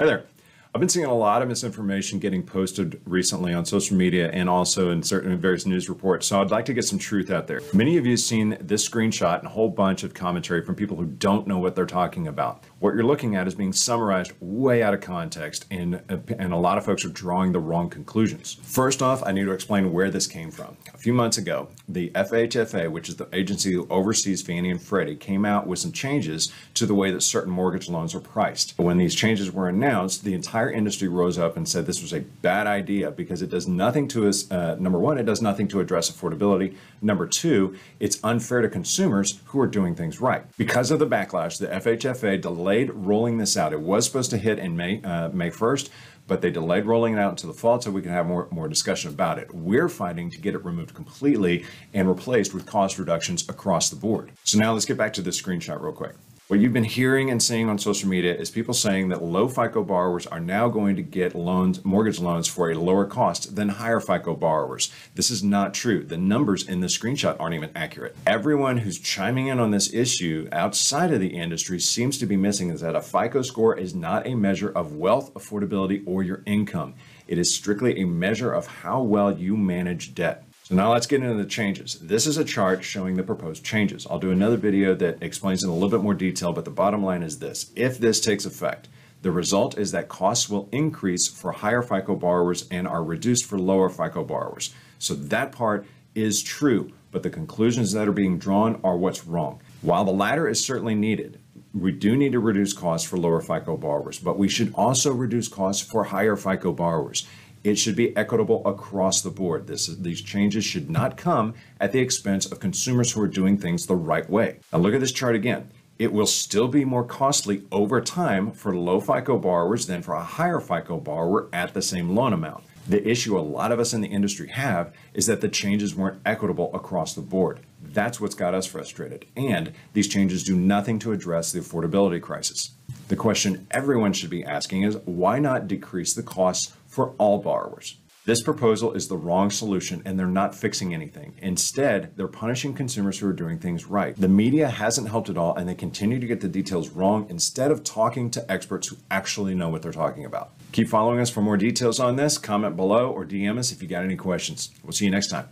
Hi there. I've been seeing a lot of misinformation getting posted recently on social media and also in certain various news reports. So I'd like to get some truth out there. Many of you have seen this screenshot and a whole bunch of commentary from people who don't know what they're talking about. What you're looking at is being summarized way out of context, and a lot of folks are drawing the wrong conclusions. First off, I need to explain where this came from. A few months ago, the FHFA, which is the agency who oversees Fannie and Freddie, came out with some changes to the way that certain mortgage loans are priced. When these changes were announced, the entire industry rose up and said this was a bad idea because it does nothing to us. Number one, it does nothing to address affordability. Number two, it's unfair to consumers who are doing things right. Because of the backlash, the FHFA delayed rolling this out. It was supposed to hit in May 1st, but they delayed rolling it out until the fall so we can have more discussion about it. We're fighting to get it removed completely and replaced with cost reductions across the board. So now let's get back to this screenshot real quick. What you've been hearing and seeing on social media is people saying that low FICO borrowers are now going to get mortgage loans for a lower cost than higher FICO borrowers. This is not true. The numbers in the screenshot aren't even accurate. Everyone who's chiming in on this issue outside of the industry seems to be missing is that a FICO score is not a measure of wealth, affordability, or your income. It is strictly a measure of how well you manage debt. So now let's get into the changes. This is a chart showing the proposed changes. I'll do another video that explains in a little bit more detail, but the bottom line is this. If this takes effect, the result is that costs will increase for higher FICO borrowers and are reduced for lower FICO borrowers. So that part is true, but the conclusions that are being drawn are what's wrong. While the latter is certainly needed, we do need to reduce costs for lower FICO borrowers, but we should also reduce costs for higher FICO borrowers. It should be equitable across the board. These changes should not come at the expense of consumers who are doing things the right way. Now look at this chart again. It will still be more costly over time for low FICO borrowers than for a higher FICO borrower at the same loan amount. The issue a lot of us in the industry have is that the changes weren't equitable across the board. That's what's got us frustrated. And these changes do nothing to address the affordability crisis. The question everyone should be asking is, why not decrease the costs for all borrowers? This proposal is the wrong solution, and they're not fixing anything. Instead, they're punishing consumers who are doing things right. The media hasn't helped at all, and they continue to get the details wrong instead of talking to experts who actually know what they're talking about. Keep following us for more details on this. Comment below or DM us if you got any questions. We'll see you next time.